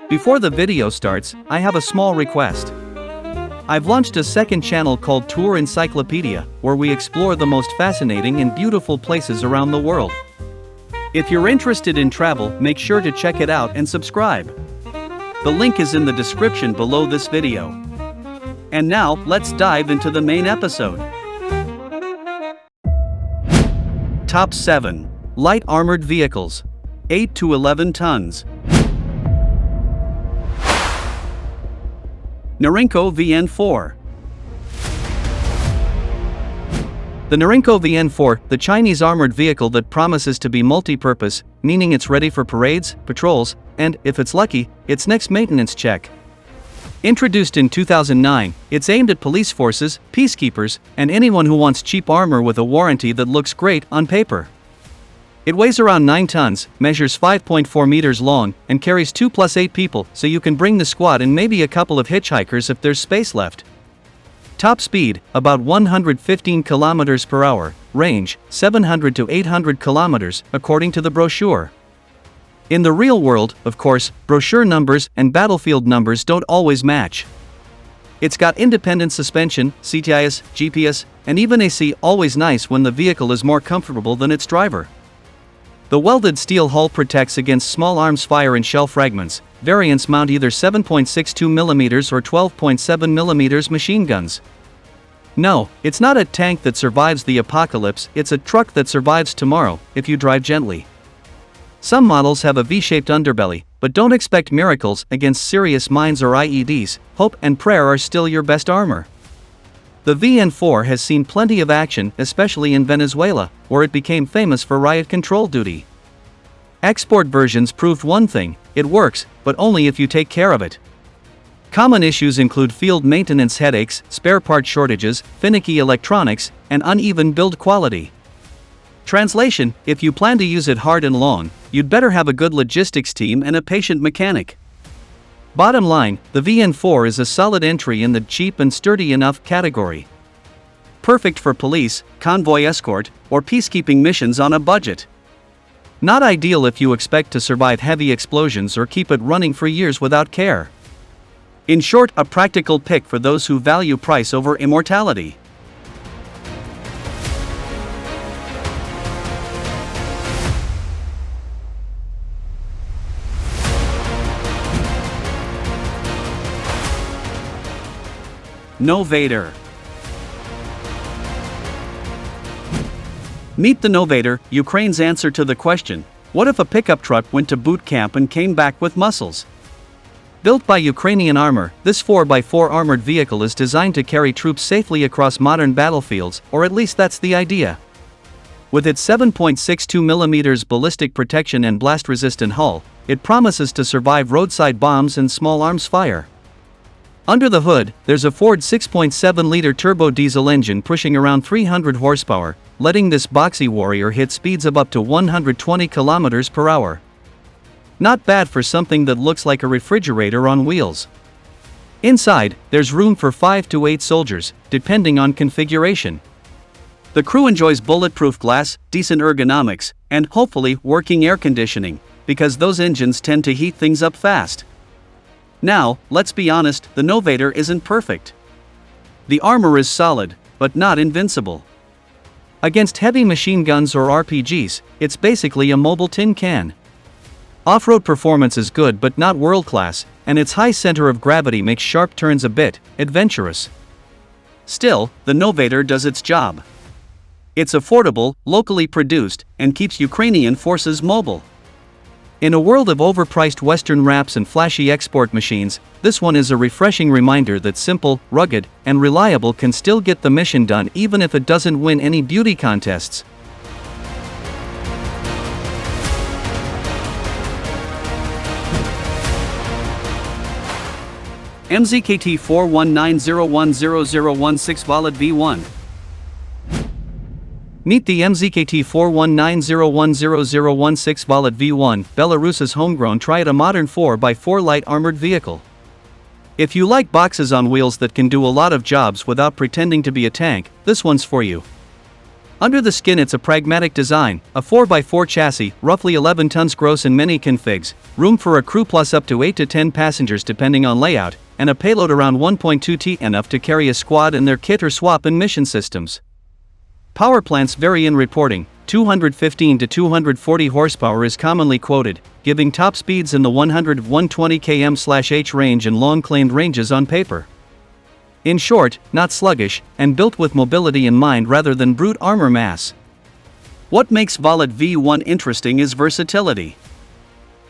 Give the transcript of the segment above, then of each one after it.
Before the video starts, I have a small request. I've launched a second channel called Tour Encyclopedia, where we explore the most fascinating and beautiful places around the world. If you're interested in travel, make sure to check it out and subscribe. The link is in the description below this video. And now, let's dive into the main episode. Top 7. Light Armored Vehicles. 8 to 11 tons. Norinco VN4. The Norinco VN4, the Chinese armored vehicle that promises to be multi-purpose, meaning it's ready for parades, patrols, and, if it's lucky, its next maintenance check. Introduced in 2009, it's aimed at police forces, peacekeepers, and anyone who wants cheap armor with a warranty that looks great on paper. It weighs around 9 tons, measures 5.4 meters long, and carries 2 + 8 people, so you can bring the squad and maybe a couple of hitchhikers if there's space left. Top speed, about 115 kilometers per hour, range, 700 to 800 kilometers, according to the brochure. In the real world, of course, brochure numbers and battlefield numbers don't always match. It's got independent suspension, CTIS, GPS, and even AC, always nice when the vehicle is more comfortable than its driver. The welded steel hull protects against small arms fire and shell fragments. Variants mount either 7.62 mm or 12.7 mm machine guns. No, it's not a tank that survives the apocalypse, it's a truck that survives tomorrow, if you drive gently. Some models have a V-shaped underbelly, but don't expect miracles against serious mines or IEDs. Hope and prayer are still your best armor. The VN4 has seen plenty of action, especially in Venezuela, where it became famous for riot control duty. Export versions proved one thing: it works, but only if you take care of it. Common issues include field maintenance headaches, spare part shortages, finicky electronics, and uneven build quality. Translation: if you plan to use it hard and long, you'd better have a good logistics team and a patient mechanic. Bottom line, the VN4 is a solid entry in the cheap and sturdy enough category. Perfect for police, convoy escort, or peacekeeping missions on a budget. Not ideal if you expect to survive heavy explosions or keep it running for years without care. In short, a practical pick for those who value price over immortality. Novator. Meet the Novator, Ukraine's answer to the question, what if a pickup truck went to boot camp and came back with muscles? Built by Ukrainian Armor, this 4x4 armored vehicle is designed to carry troops safely across modern battlefields, or at least that's the idea. With its 7.62 mm ballistic protection and blast-resistant hull, it promises to survive roadside bombs and small arms fire. Under the hood, there's a Ford 6.7-liter turbo diesel engine pushing around 300 horsepower, letting this boxy warrior hit speeds of up to 120 kilometers per hour. Not bad for something that looks like a refrigerator on wheels. Inside, there's room for 5 to 8 soldiers, depending on configuration. The crew enjoys bulletproof glass, decent ergonomics, and, hopefully, working air conditioning, because those engines tend to heat things up fast. Now, let's be honest, the Novator isn't perfect. The armor is solid, but not invincible. Against heavy machine guns or RPGs, it's basically a mobile tin can. Off-road performance is good but not world-class, and its high center of gravity makes sharp turns a bit adventurous. Still, the Novator does its job. It's affordable, locally produced, and keeps Ukrainian forces mobile. In a world of overpriced Western wraps and flashy export machines, this one is a refreshing reminder that simple, rugged, and reliable can still get the mission done even if it doesn't win any beauty contests. MZKT 419010016 VOLAT V1. Meet the MZKT 419010016 VOLAT V1, Belarus's homegrown try-it-a-modern 4x4 light armored vehicle. If you like boxes on wheels that can do a lot of jobs without pretending to be a tank, this one's for you. Under the skin it's a pragmatic design, a 4x4 chassis, roughly 11 tons gross in many configs, room for a crew plus up to 8 to 10 passengers depending on layout, and a payload around 1.2 t, enough to carry a squad and their kit or swap in mission systems. Power plants vary in reporting. 215 to 240 horsepower is commonly quoted, giving top speeds in the 100 to 120 km/h range and long claimed ranges on paper. In short, not sluggish, and built with mobility in mind rather than brute armor mass. What makes VOLAT V1 interesting is versatility.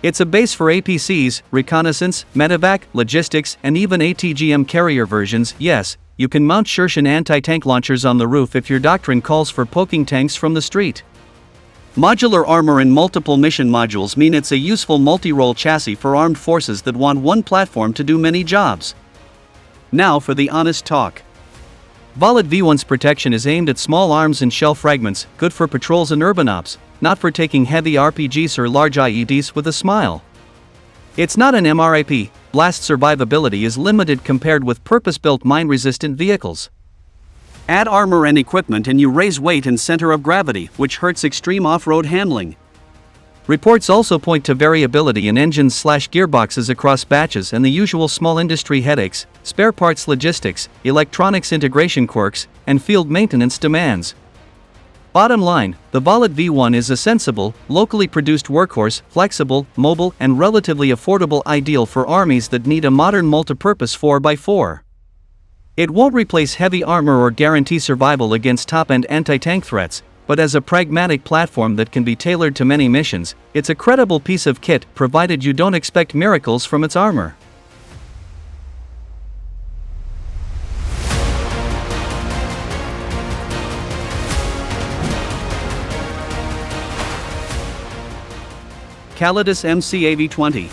It's a base for APCs, reconnaissance, medevac, logistics, and even ATGM carrier versions. Yes, you can mount Shershon anti-tank launchers on the roof if your doctrine calls for poking tanks from the street. Modular armor and multiple mission modules mean it's a useful multi-role chassis for armed forces that want one platform to do many jobs. Now for the honest talk. VOLAT V1's protection is aimed at small arms and shell fragments, good for patrols and urban ops, not for taking heavy RPGs or large IEDs with a smile. It's not an MRAP, blast survivability is limited compared with purpose-built mine-resistant vehicles. Add armor and equipment and you raise weight and center of gravity, which hurts extreme off-road handling. Reports also point to variability in engines/gearboxes across batches and the usual small industry headaches, spare parts logistics, electronics integration quirks, and field maintenance demands. Bottom line, the VOLAT V1 is a sensible, locally produced workhorse, flexible, mobile, and relatively affordable, ideal for armies that need a modern multipurpose 4x4. It won't replace heavy armor or guarantee survival against top-end anti-tank threats, but as a pragmatic platform that can be tailored to many missions, it's a credible piece of kit provided you don't expect miracles from its armor. Calidus MCAV-20.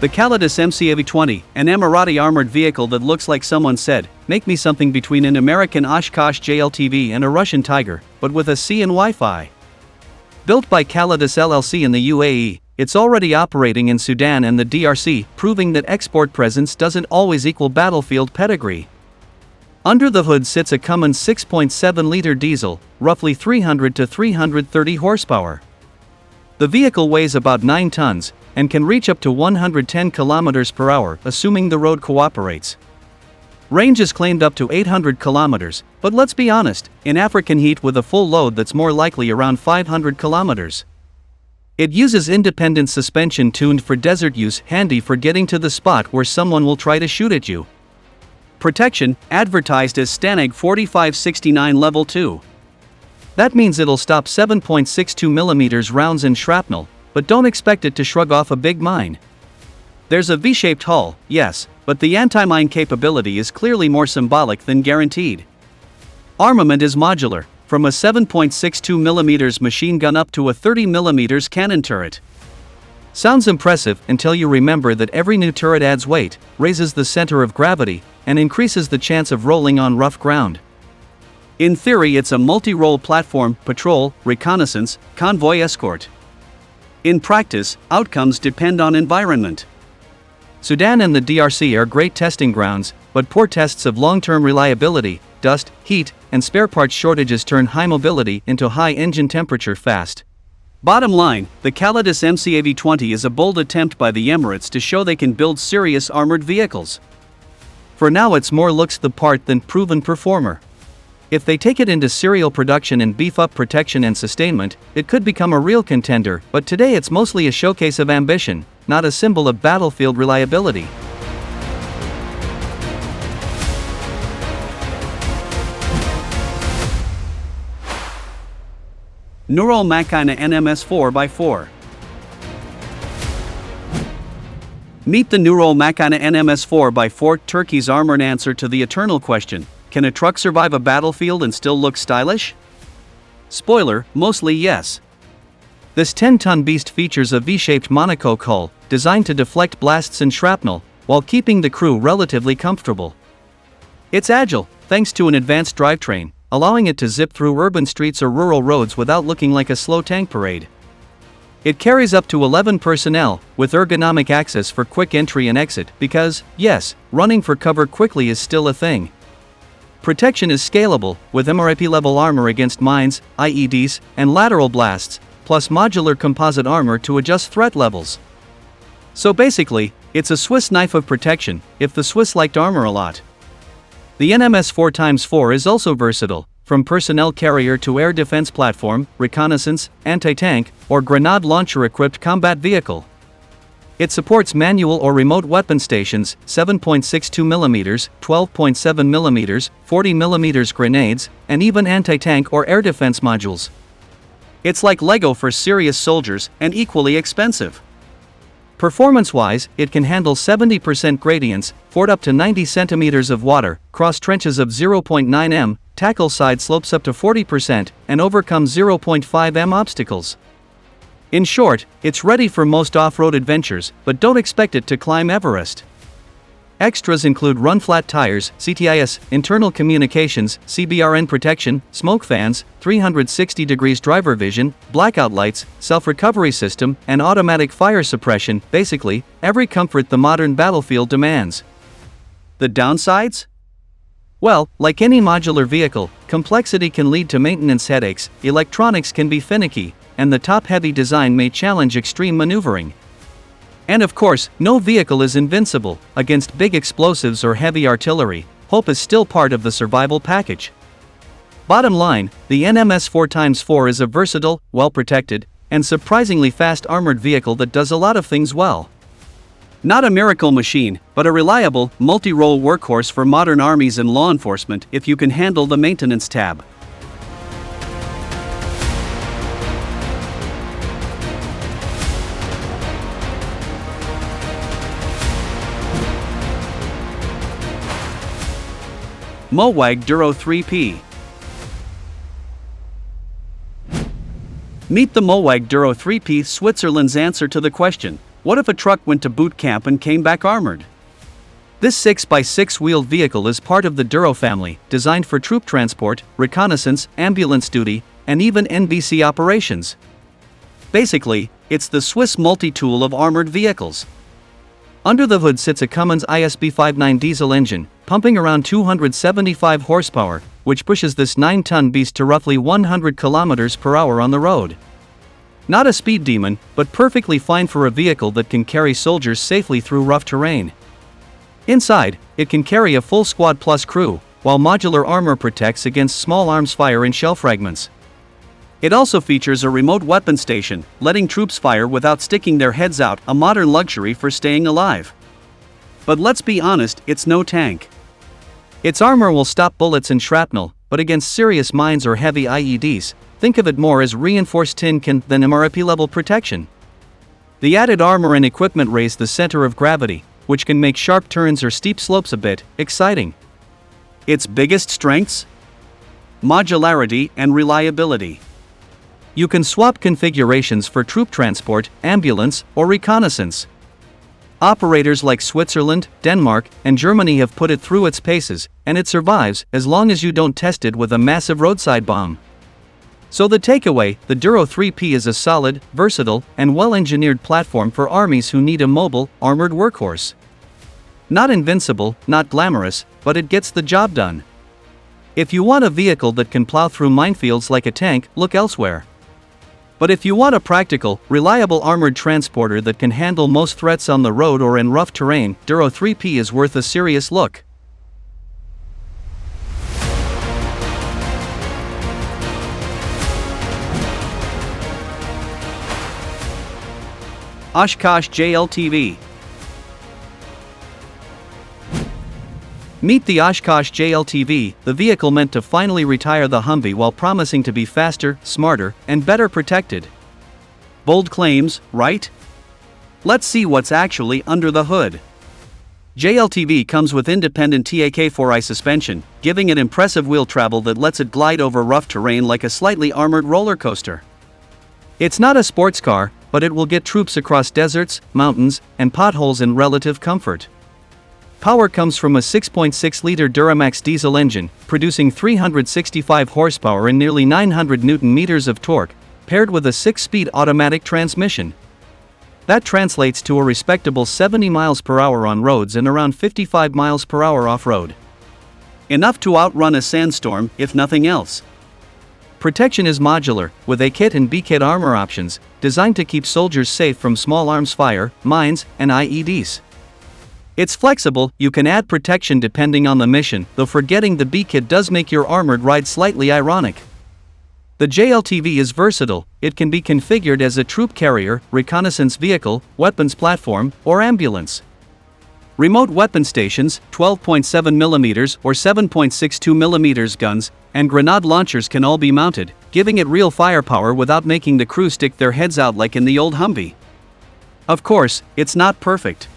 The Calidus MCAV-20, an Emirati armored vehicle that looks like someone said, "Make me something between an American Oshkosh JLTV and a Russian Tiger, but with a C and Wi-Fi." Built by Calidus LLC in the UAE, it's already operating in Sudan and the DRC, proving that export presence doesn't always equal battlefield pedigree. Under the hood sits a Cummins 6.7-liter diesel, roughly 300 to 330 horsepower. The vehicle weighs about 9 tons, and can reach up to 110 km per hour, assuming the road cooperates. Range is claimed up to 800 km, but let's be honest, in African heat with a full load that's more likely around 500 km. It uses independent suspension tuned for desert use, handy for getting to the spot where someone will try to shoot at you. Protection, advertised as STANAG 4569 Level 2. That means it'll stop 7.62 mm rounds and shrapnel, but don't expect it to shrug off a big mine. There's a V-shaped hull, yes, but the anti-mine capability is clearly more symbolic than guaranteed. Armament is modular, from a 7.62 mm machine gun up to a 30 mm cannon turret. Sounds impressive until you remember that every new turret adds weight, raises the center of gravity, and increases the chance of rolling on rough ground. In theory, it's a multi-role platform, patrol, reconnaissance, convoy escort. In practice, outcomes depend on environment. Sudan and the DRC are great testing grounds, but poor tests of long-term reliability, dust, heat, and spare parts shortages turn high mobility into high engine temperature fast. Bottom line, the Calidus MCAV-20 is a bold attempt by the Emirates to show they can build serious armored vehicles. For now it's more looks the part than proven performer. If they take it into serial production and beef up protection and sustainment, it could become a real contender, but today it's mostly a showcase of ambition, not a symbol of battlefield reliability. NUROL MAKINA NMS 4x4. Meet the NUROL MAKINA NMS 4x4, Turkey's armored answer to the eternal question: can a truck survive a battlefield and still look stylish? Spoiler, mostly yes. This 10-ton beast features a V-shaped monocoque hull, designed to deflect blasts and shrapnel, while keeping the crew relatively comfortable. It's agile, thanks to an advanced drivetrain, allowing it to zip through urban streets or rural roads without looking like a slow tank parade. It carries up to 11 personnel, with ergonomic access for quick entry and exit, because, yes, running for cover quickly is still a thing. Protection is scalable, with MAKINA-level armor against mines, IEDs, and lateral blasts, plus modular composite armor to adjust threat levels. So basically, it's a Swiss knife of protection, if the Swiss liked armor a lot. The NMS 4x4 is also versatile, from personnel carrier to air defense platform, reconnaissance, anti-tank, or grenade launcher-equipped combat vehicle. It supports manual or remote weapon stations, 7.62mm, 12.7mm, 40mm grenades, and even anti-tank or air defense modules. It's like Lego for serious soldiers, and equally expensive. Performance-wise, it can handle 70% gradients, ford up to 90 centimeters of water, cross trenches of 0.9 m, tackle side slopes up to 40%, and overcome 0.5 m obstacles. In short, it's ready for most off-road adventures, but don't expect it to climb Everest. Extras include run-flat tires, CTIS, internal communications, CBRN protection, smoke fans, 360 degrees driver vision, blackout lights, self-recovery system, and automatic fire suppression, basically, every comfort the modern battlefield demands. The downsides? Well, like any modular vehicle, complexity can lead to maintenance headaches, electronics can be finicky, and the top-heavy design may challenge extreme maneuvering. And of course, no vehicle is invincible. Against big explosives or heavy artillery, hope is still part of the survival package. Bottom line, the NMS 4x4 is a versatile, well-protected, and surprisingly fast armored vehicle that does a lot of things well. Not a miracle machine, but a reliable, multi-role workhorse for modern armies and law enforcement if you can handle the maintenance tab. Mowag DURO 3P. Meet the Mowag DURO 3P, Switzerland's answer to the question, what if a truck went to boot camp and came back armored? This 6x6 wheeled vehicle is part of the DURO family, designed for troop transport, reconnaissance, ambulance duty, and even NBC operations. Basically, it's the Swiss multi-tool of armored vehicles. Under the hood sits a Cummins ISB59 diesel engine, pumping around 275 horsepower, which pushes this 9-ton beast to roughly 100 km per hour on the road. Not a speed demon, but perfectly fine for a vehicle that can carry soldiers safely through rough terrain. Inside, it can carry a full squad plus crew, while modular armor protects against small arms fire and shell fragments. It also features a remote weapon station, letting troops fire without sticking their heads out, a modern luxury for staying alive. But let's be honest, it's no tank. Its armor will stop bullets and shrapnel, but against serious mines or heavy IEDs, think of it more as reinforced tin can than MRP-level protection. The added armor and equipment raise the center of gravity, which can make sharp turns or steep slopes a bit exciting. Its biggest strengths? Modularity and reliability. You can swap configurations for troop transport, ambulance, or reconnaissance. Operators like Switzerland, Denmark, and Germany have put it through its paces, and it survives as long as you don't test it with a massive roadside bomb. So the takeaway, the DURO 3P is a solid, versatile, and well-engineered platform for armies who need a mobile, armored workhorse. Not invincible, not glamorous, but it gets the job done. If you want a vehicle that can plow through minefields like a tank, look elsewhere. But if you want a practical, reliable armored transporter that can handle most threats on the road or in rough terrain, DURO 3P is worth a serious look. Oshkosh JLTV. Meet the Oshkosh JLTV, the vehicle meant to finally retire the Humvee while promising to be faster, smarter, and better protected. Bold claims, right? Let's see what's actually under the hood. JLTV comes with independent TAK4i suspension, giving it impressive wheel travel that lets it glide over rough terrain like a slightly armored roller coaster. It's not a sports car, but it will get troops across deserts, mountains, and potholes in relative comfort. Power comes from a 6.6-liter Duramax diesel engine, producing 365 horsepower and nearly 900 Newton-meters of torque, paired with a 6-speed automatic transmission. That translates to a respectable 70 miles per hour on roads and around 55 miles per hour off-road. enough to outrun a sandstorm, if nothing else. Protection is modular, with A kit and B kit armor options, designed to keep soldiers safe from small arms fire, mines, and IEDs. It's flexible, you can add protection depending on the mission, though forgetting the B kit does make your armored ride slightly ironic. The JLTV is versatile, it can be configured as a troop carrier, reconnaissance vehicle, weapons platform, or ambulance. Remote weapon stations, 12.7mm or 7.62mm guns, and grenade launchers can all be mounted, giving it real firepower without making the crew stick their heads out like in the old Humvee. Of course, it's not perfect.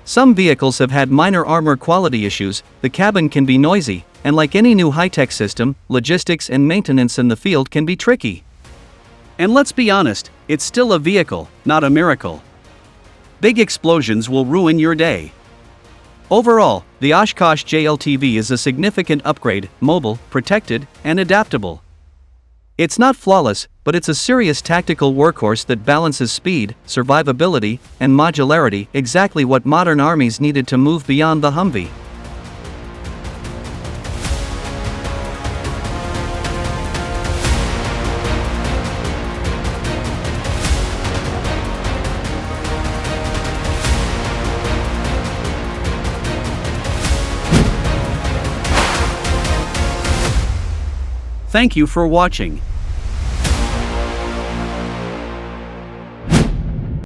Some vehicles have had minor armor quality issues, the cabin can be noisy, and like any new high-tech system, logistics and maintenance in the field can be tricky. And let's be honest, it's still a vehicle, not a miracle. Big explosions will ruin your day. Overall, the Oshkosh JLTV is a significant upgrade, mobile, protected, and adaptable. It's not flawless, but it's a serious tactical workhorse that balances speed, survivability, and modularity, exactly what modern armies needed to move beyond the Humvee. Thank you for watching.